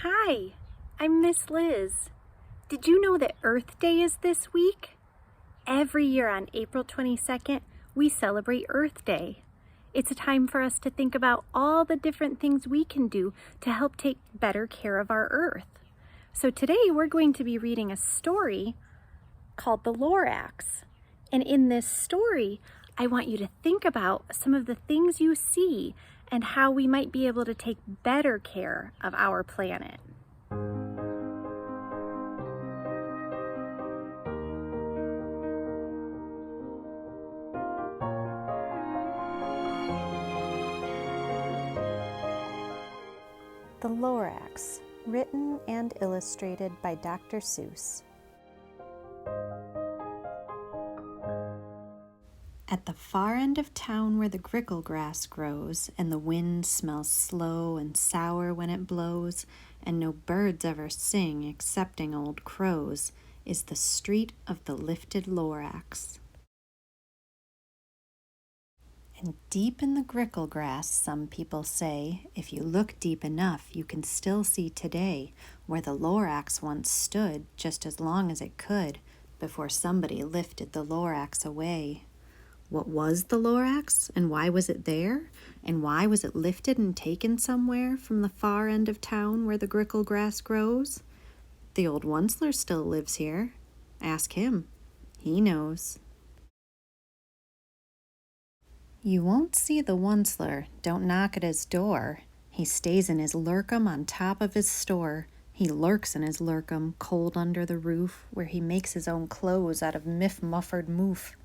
Hi, I'm Miss Liz. Did you know that Earth Day is this week? Every year on April 22nd, we celebrate Earth Day. It's a time for us to think about all the different things we can do to help take better care of our Earth. So today we're going to be reading a story called The Lorax. And in this story, I want you to think about some of the things you see and how we might be able to take better care of our planet. The Lorax, written and illustrated by Dr. Seuss. At the far end of town where the grickle grass grows, and the wind smells slow and sour when it blows, and no birds ever sing excepting old crows, is the street of the lifted Lorax. And deep in the grickle grass, some people say, if you look deep enough, you can still see today where the Lorax once stood just as long as it could before somebody lifted the Lorax away. What was the Lorax, and why was it there? And why was it lifted and taken somewhere from the far end of town where the grickle grass grows? The old Onceler still lives here. Ask him. He knows. You won't see the Onceler. Don't knock at his door. He stays in his lurkum on top of his store. He lurks in his lurkum, cold under the roof, where he makes his own clothes out of muffered moof.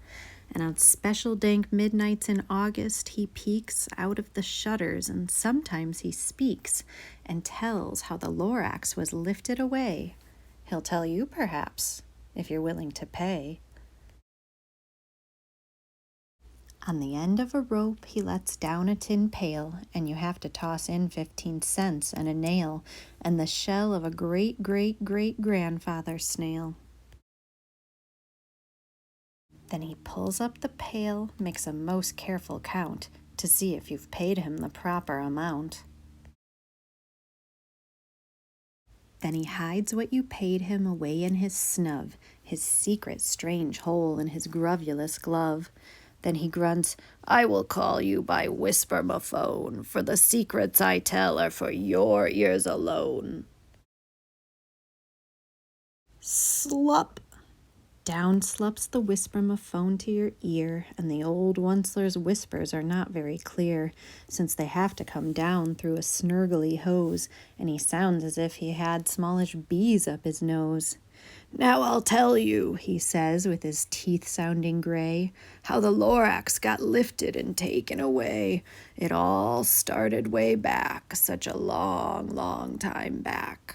And on special dank midnights in August, he peeks out of the shutters, and sometimes he speaks and tells how the Lorax was lifted away. He'll tell you, perhaps, if you're willing to pay. On the end of a rope, he lets down a tin pail, and you have to toss in 15 cents and a nail and the shell of a great-great-great-grandfather snail. Then he pulls up the pail, makes a most careful count to see if you've paid him the proper amount. Then he hides what you paid him away in his snub, his secret strange hole in his grovulous glove. Then he grunts, "I will call you by whisper-ma-phone, for the secrets I tell are for your ears alone." Slup! Down slups the whisper-ma-phone to your ear, and the old Onceler's whispers are not very clear, since they have to come down through a snurgly hose, and he sounds as if he had smallish bees up his nose. "Now I'll tell you," he says, with his teeth sounding gray, "how the Lorax got lifted and taken away. It all started way back, such a long, long time back.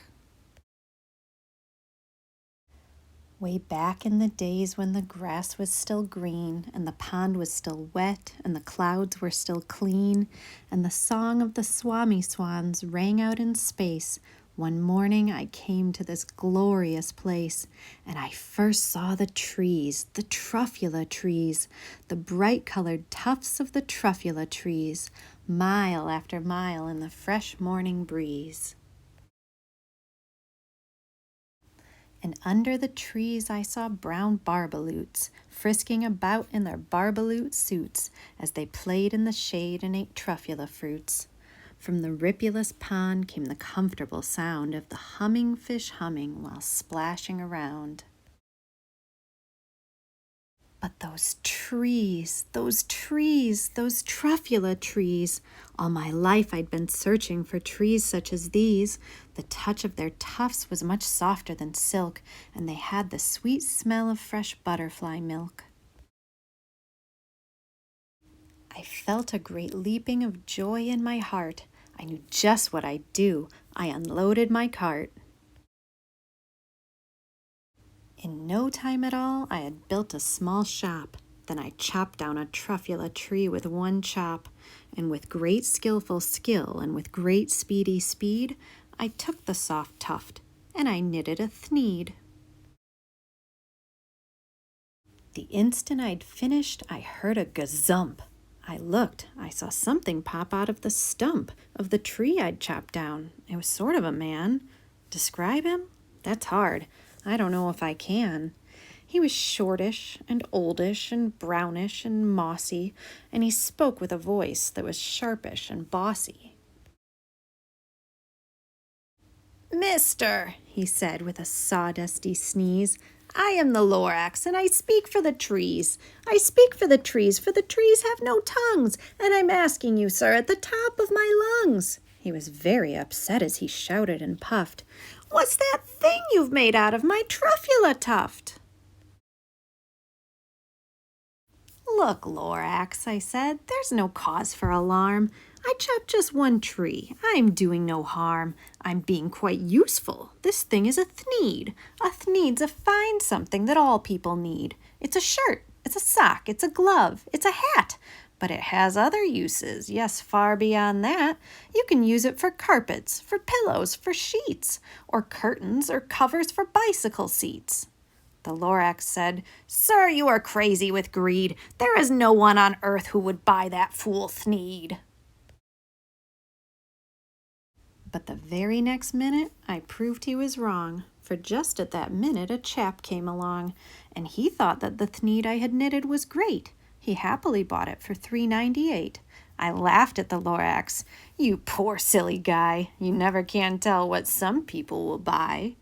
Way back in the days when the grass was still green, and the pond was still wet, and the clouds were still clean, and the song of the swami swans rang out in space, one morning I came to this glorious place, and I first saw the trees, the truffula trees, the bright-colored tufts of the truffula trees, mile after mile in the fresh morning breeze. And under the trees I saw brown barbaloots, frisking about in their barbaloot suits as they played in the shade and ate truffula fruits. From the ripulous pond came the comfortable sound of the humming fish humming while splashing around. But those trees, those truffula trees. All my life I'd been searching for trees such as these. The touch of their tufts was much softer than silk, and they had the sweet smell of fresh butterfly milk. I felt a great leaping of joy in my heart. I knew just what I'd do. I unloaded my cart. In no time at all, I had built a small shop. Then I chopped down a truffula tree with one chop, and with great skillful skill and with great speedy speed, I took the soft tuft, and I knitted a thneed. The instant I'd finished, I heard a gazump. I looked. I saw something pop out of the stump of the tree I'd chopped down. It was sort of a man. Describe him? That's hard. I don't know if I can. He was shortish and oldish and brownish and mossy, and he spoke with a voice that was sharpish and bossy. "Mister," he said with a sawdusty sneeze, "I am the Lorax, and I speak for the trees. I speak for the trees have no tongues, and I'm asking you, sir, at the top of my lungs." He was very upset as he shouted and puffed. "What's that thing you've made out of my truffula tuft?" "Look, Lorax," I said, "there's no cause for alarm. I chopped just one tree. I'm doing no harm. I'm being quite useful. This thing is a thneed. A thneed's a fine something that all people need. It's a shirt, it's a sock, it's a glove, it's a hat. But it has other uses, yes, far beyond that. You can use it for carpets, for pillows, for sheets, or curtains or covers for bicycle seats." The Lorax said, "Sir, you are crazy with greed. There is no one on earth who would buy that fool thneed." But the very next minute, I proved he was wrong, for just at that minute a chap came along, and he thought that the thneed I had knitted was great. He happily bought it for $3.98. I laughed at the Lorax. "You poor silly guy, you never can tell what some people will buy."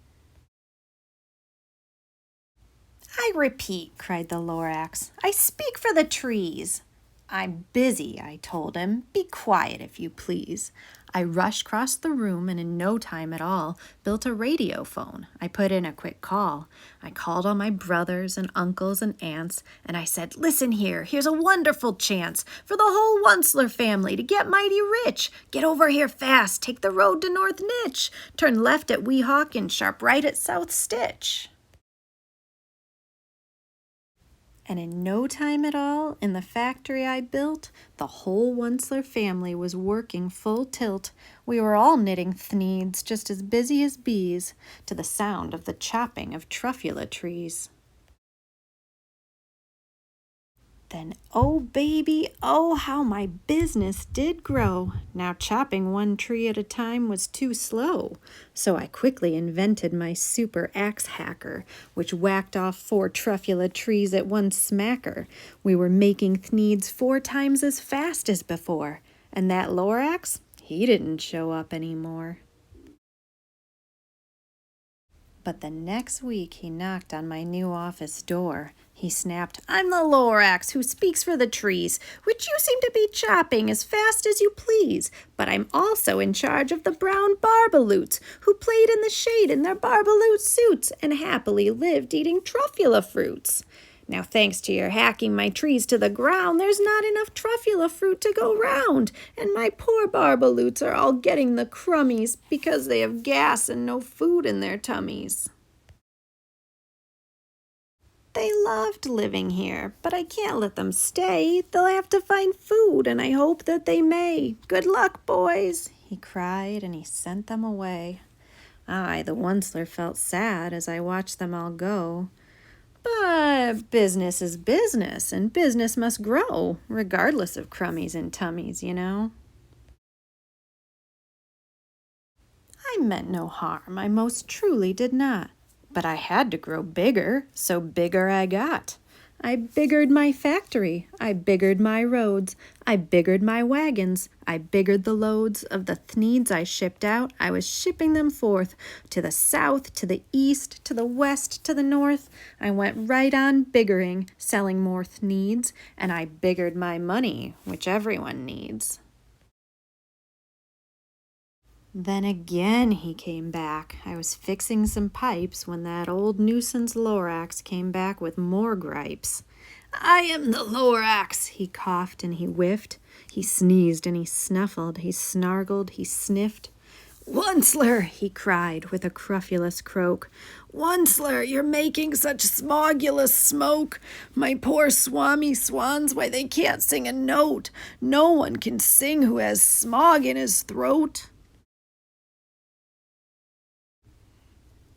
"I repeat," cried the Lorax, "I speak for the trees." "I'm busy," I told him. "Be quiet, if you please." I rushed across the room and in no time at all built a radio phone. I put in a quick call. I called all my brothers and uncles and aunts, and I said, "Listen here, here's a wonderful chance for the whole Wunsler family to get mighty rich. Get over here fast, take the road to North Nitch, turn left at Weehawk and sharp right at South Stitch." And in no time at all, in the factory I built, the whole Wunsler family was working full tilt. We were all knitting thneeds, just as busy as bees, to the sound of the chopping of truffula trees. Then, oh baby, oh how my business did grow. Now chopping one tree at a time was too slow, so I quickly invented my super axe hacker, which whacked off 4 truffula trees at one smacker. We were making thneeds 4 times as fast as before, and that Lorax, he didn't show up anymore. But the next week he knocked on my new office door. He snapped, "I'm the Lorax who speaks for the trees, which you seem to be chopping as fast as you please. But I'm also in charge of the brown barbaloots, who played in the shade in their barbaloot suits and happily lived eating truffula fruits. Now, thanks to your hacking my trees to the ground, there's not enough truffula fruit to go round, and my poor barbaloots are all getting the crummies because they have gas and no food in their tummies." They loved living here, but I can't let them stay. They'll have to find food, and I hope that they may. Good luck, boys, he cried, and he sent them away. I, the Wunsler, felt sad as I watched them all go. But business is business, and business must grow, regardless of crummies and tummies, you know. I meant no harm, I most truly did not. But I had to grow bigger, so bigger I got. I biggered my factory, I biggered my roads, I biggered my wagons, I biggered the loads of the thneeds I shipped out. I was shipping them forth to the south, to the east, to the west, to the north. I went right on biggering, selling more thneeds, and I biggered my money, which everyone needs. Then again he came back. I was fixing some pipes when that old nuisance Lorax came back with more gripes. "I am the Lorax," he coughed and he whiffed. He sneezed and he snuffled, he snargled, he sniffed. "Wunsler," he cried with a cruffulous croak. "Wunsler, you're making such smogulous smoke. My poor swami swans, why they can't sing a note. No one can sing who has smog in his throat."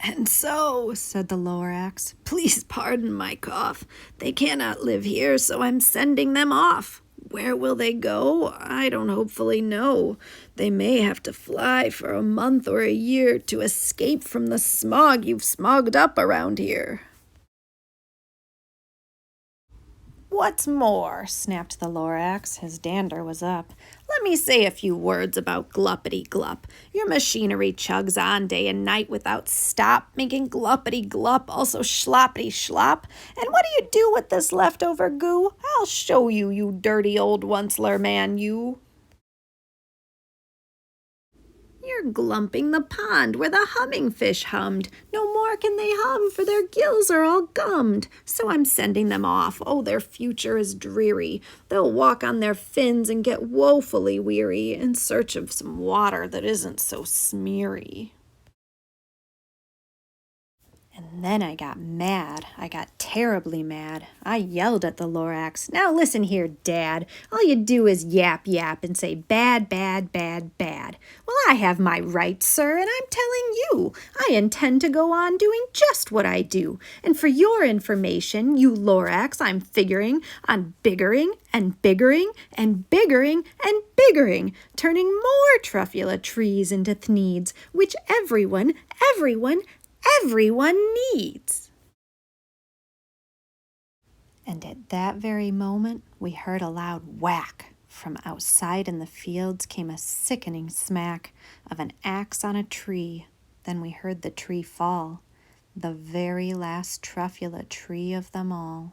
"And so," said the Lorax, "please pardon my cough. They cannot live here, so I'm sending them off. Where will they go? I don't hopefully know. They may have to fly for a month or a year to escape from the smog you've smogged up around here. What's more, snapped the Lorax, his dander was up, let me say a few words about Gluppity Glup. Your machinery chugs on day and night without stop, making Gluppity Glup also Schloppity Schlop. And what do you do with this leftover goo? I'll show you, you dirty old Onceler man, you. You're glumping the pond where the humming fish hummed. No more can they hum, for their gills are all gummed. So I'm sending them off. Oh, their future is dreary. They'll walk on their fins and get woefully weary in search of some water that isn't so smeary. And then I got mad. I got terribly mad. I yelled at the Lorax, "Now listen here, Dad. All you do is yap yap and say bad, bad, bad, bad. Well, I have my rights, sir, and I'm telling you, I intend to go on doing just what I do. And for your information, you Lorax, I'm figuring on biggering and biggering and biggering and biggering, turning more truffula trees into thneeds, which everyone needs." And at that very moment, we heard a loud whack. From outside in the fields came a sickening smack of an axe on a tree. Then we heard the tree fall, the very last truffula tree of them all.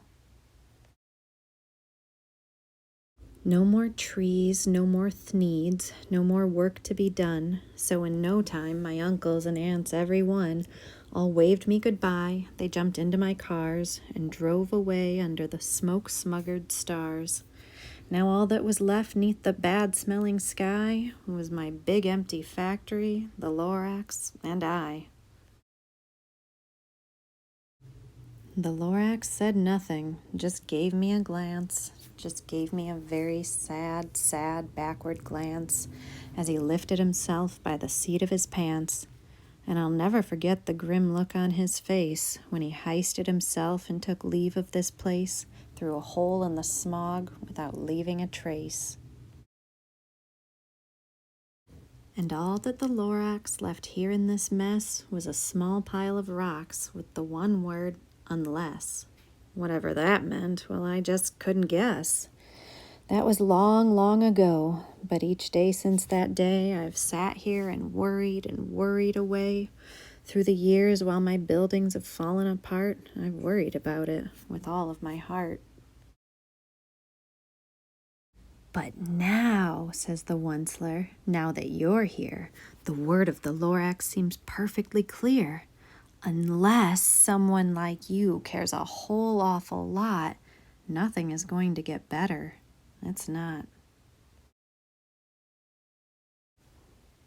No more trees, no more thneeds, no more work to be done. So in no time, my uncles and aunts, every one, all waved me goodbye. They jumped into my cars and drove away under the smoke-smuggered stars. Now all that was left 'neath the bad-smelling sky was my big empty factory, the Lorax, and I. The Lorax said nothing, just gave me a glance, just gave me a very sad, sad backward glance as he lifted himself by the seat of his pants. And I'll never forget the grim look on his face when he heisted himself and took leave of this place through a hole in the smog without leaving a trace. And all that the Lorax left here in this mess was a small pile of rocks with the one word, unless. Whatever that meant, well, I just couldn't guess. That was long, long ago, but each day since that day I've sat here and worried away. Through the years while my buildings have fallen apart, I've worried about it with all of my heart. "But now," says the Onceler, "now that you're here, the word of the Lorax seems perfectly clear. Unless someone like you cares a whole awful lot, nothing is going to get better. It's not."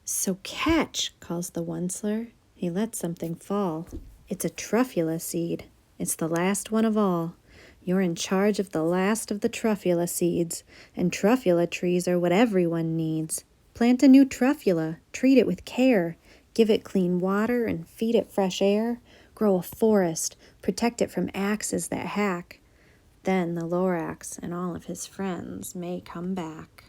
"So catch," calls the Onceler. He lets something fall. It's a truffula seed. It's the last one of all. You're in charge of the last of the truffula seeds, and truffula trees are what everyone needs. Plant a new truffula, treat it with care, give it clean water and feed it fresh air, grow a forest, protect it from axes that hack. Then the Lorax and all of his friends may come back.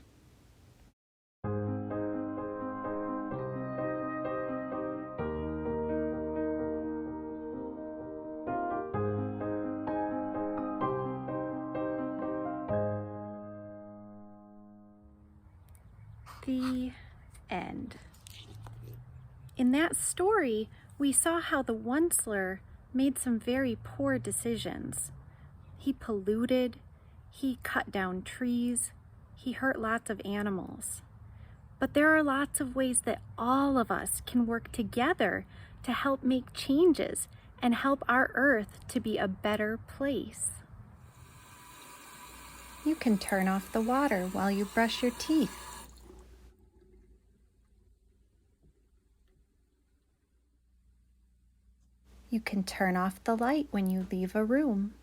The end. In that story, we saw how the Onceler made some very poor decisions. He polluted, he cut down trees, he hurt lots of animals. But there are lots of ways that all of us can work together to help make changes and help our Earth to be a better place. You can turn off the water while you brush your teeth. You can turn off the light when you leave a room.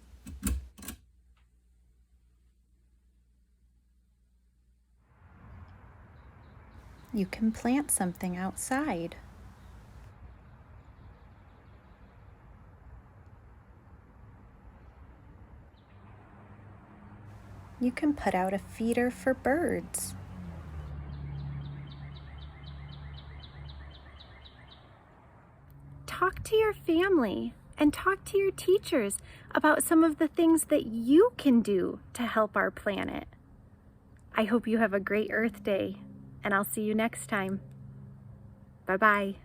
You can plant something outside. You can put out a feeder for birds. Talk to your family and talk to your teachers about some of the things that you can do to help our planet. I hope you have a great Earth Day, and I'll see you next time. Bye-bye.